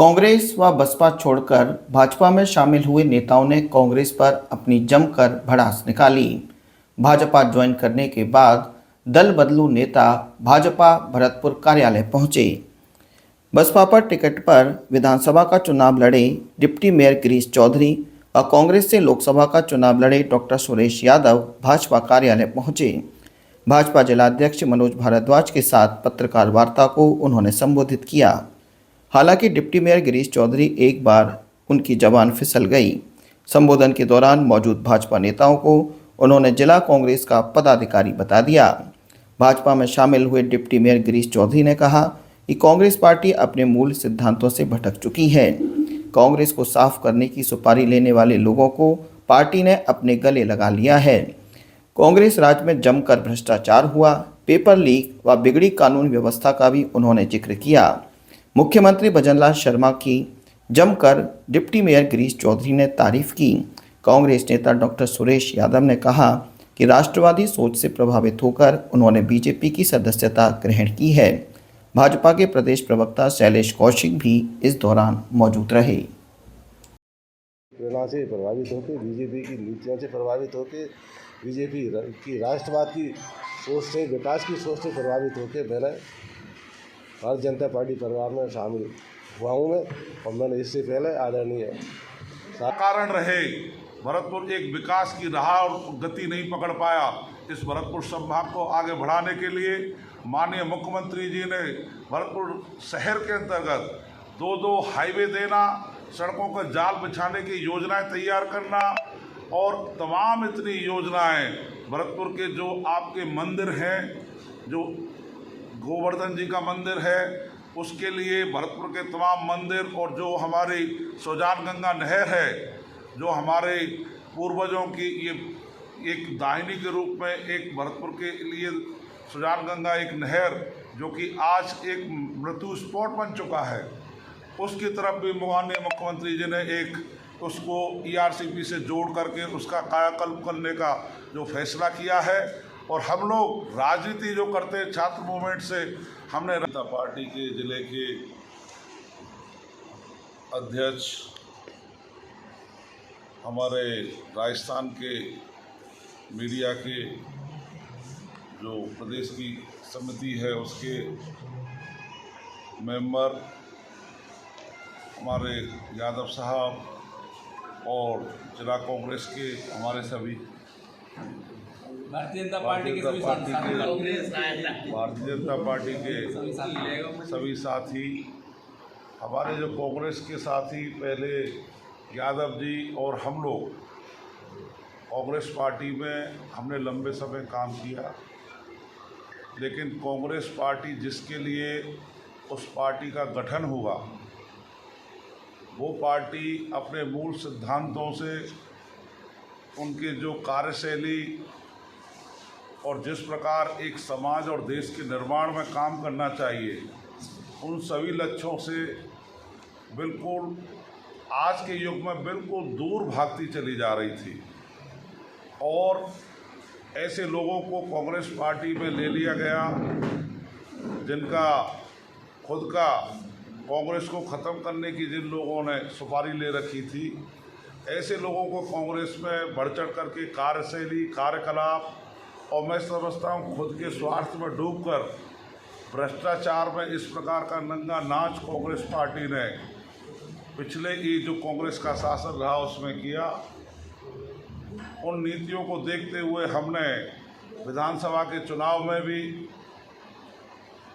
कांग्रेस व बसपा छोड़कर भाजपा में शामिल हुए नेताओं ने कांग्रेस पर अपनी जमकर भड़ास निकाली। भाजपा ज्वाइन करने के बाद दल बदलू नेता भाजपा भरतपुर कार्यालय पहुंचे। बसपा पर टिकट पर विधानसभा का चुनाव लड़े डिप्टी मेयर गिरीश चौधरी और कांग्रेस से लोकसभा का चुनाव लड़े डॉक्टर सुरेश यादव भाजपा कार्यालय पहुंचे। भाजपा जिलाध्यक्ष मनोज भारद्वाज के साथ पत्रकार वार्ता को उन्होंने संबोधित किया। हालांकि डिप्टी मेयर गिरीश चौधरी एक बार उनकी जबान फिसल गई। संबोधन के दौरान मौजूद भाजपा नेताओं को उन्होंने जिला कांग्रेस का पदाधिकारी बता दिया। भाजपा में शामिल हुए डिप्टी मेयर गिरीश चौधरी ने कहा कि कांग्रेस पार्टी अपने मूल सिद्धांतों से भटक चुकी है। कांग्रेस को साफ करने की सुपारी लेने वाले लोगों को पार्टी ने अपने गले लगा लिया है। कांग्रेस राज में जमकर भ्रष्टाचार हुआ, पेपर लीक व बिगड़ी कानून व्यवस्था का भी उन्होंने जिक्र किया। मुख्यमंत्री भजनलाल शर्मा की जमकर डिप्टी मेयर गिरीश चौधरी ने तारीफ की। कांग्रेस नेता डॉक्टर सुरेश यादव ने कहा कि राष्ट्रवादी सोच से प्रभावित होकर उन्होंने बीजेपी की सदस्यता ग्रहण की है। भाजपा के प्रदेश प्रवक्ता शैलेश कौशिक भी इस दौरान मौजूद रहे। प्रेरणा से प्रभावित होकर बीजेपी की नीतियों से प्रभावित होकर बीजेपी की राष्ट्रवाद की सोच से, विकास की सोच से प्रभावित होकर मैंने भारतीय जनता पार्टी परिवार में शामिल हुआ हूँ मैं। और मैंने इससे पहले आदरणीय कारण रहे भरतपुर एक विकास की राह और गति नहीं पकड़ पाया। इस भरतपुर संभाग को आगे बढ़ाने के लिए माननीय मुख्यमंत्री जी ने भरतपुर शहर के अंतर्गत दो हाईवे देना, सड़कों का जाल बिछाने की योजनाएं तैयार करना और तमाम इतनी योजनाएं भरतपुर के जो आपके मंदिर हैं, जो गोवर्धन जी का मंदिर है उसके लिए भरतपुर के तमाम मंदिर और जो हमारी सुजान गंगा नहर है, जो हमारे पूर्वजों की ये एक दाहिनी के रूप में एक भरतपुर के लिए सुजान गंगा एक नहर जो कि आज एक मृत्यु स्पॉट बन चुका है, उसकी तरफ भी माननीय मुख्यमंत्री जी ने एक उसको ERCP से जोड़ करके उसका कायाकल्प करने का जो फैसला किया है। और हम लोग राजनीति जो करते हैं छात्र मूवमेंट से, हमने जनता पार्टी के जिले के अध्यक्ष, हमारे राजस्थान के मीडिया के जो प्रदेश की समिति है उसके मेंबर हमारे यादव साहब और जिला कांग्रेस के हमारे सभी भारतीय जनता पार्टी के सभी साथी, हमारे जो कांग्रेस के साथी पहले यादव जी और हम लोग कांग्रेस पार्टी में हमने लंबे समय काम किया, लेकिन कांग्रेस पार्टी जिसके लिए उस पार्टी का गठन हुआ वो पार्टी अपने मूल सिद्धांतों से, उनके जो कार्यशैली और जिस प्रकार एक समाज और देश के निर्माण में काम करना चाहिए, उन सभी लक्ष्यों से बिल्कुल आज के युग में बिल्कुल दूर भागती चली जा रही थी। और ऐसे लोगों को कांग्रेस पार्टी में ले लिया गया जिनका खुद का कांग्रेस को ख़त्म करने की जिन लोगों ने सुपारी ले रखी थी, ऐसे लोगों को कांग्रेस में बढ़ चढ़ करके कार्यशैली, कार्यकलाप और मैं समझता हूँ खुद के स्वार्थ में डूबकर भ्रष्टाचार में इस प्रकार का नंगा नाच कांग्रेस पार्टी ने पिछले ये जो कांग्रेस का शासन रहा उसमें किया। उन नीतियों को देखते हुए हमने विधानसभा के चुनाव में भी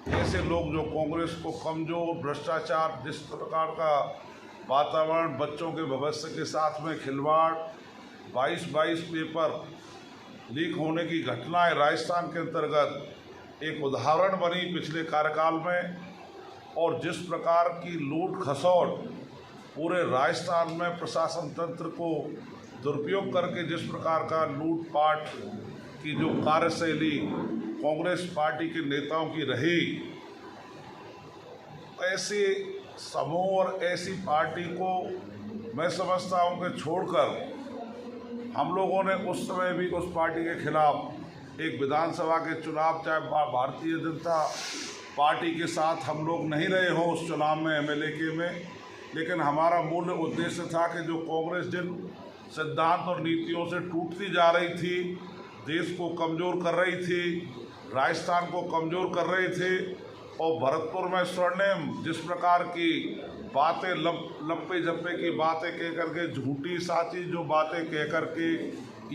ऐसे लोग जो कांग्रेस को कमजोर, भ्रष्टाचार, जिस प्रकार का वातावरण, बच्चों के भविष्य के साथ में खिलवाड़, 22 पेपर लीक होने की घटनाएं राजस्थान के अंतर्गत एक उदाहरण बनी पिछले कार्यकाल में। और जिस प्रकार की लूट खसौट पूरे राजस्थान में प्रशासन तंत्र को दुरुपयोग करके जिस प्रकार का लूटपाट की जो कार्यशैली कांग्रेस पार्टी के नेताओं की रही, ऐसे समूह और ऐसी पार्टी को मैं समझता हूं कि छोड़कर हम लोगों ने उस समय भी उस पार्टी के खिलाफ एक विधानसभा के चुनाव, चाहे भारतीय जनता पार्टी के साथ हम लोग नहीं रहे हों उस चुनाव में MLA के में, लेकिन हमारा मूल उद्देश्य था कि जो कांग्रेस जिन सिद्धांत और नीतियों से टूटती जा रही थी, देश को कमज़ोर कर रही थी, राजस्थान को कमज़ोर कर रहे थे, और भरतपुर में स्वर्णिम जिस प्रकार की बातें लप्पे झप्पे की बातें कह करके, झूठी साची जो बातें कह करके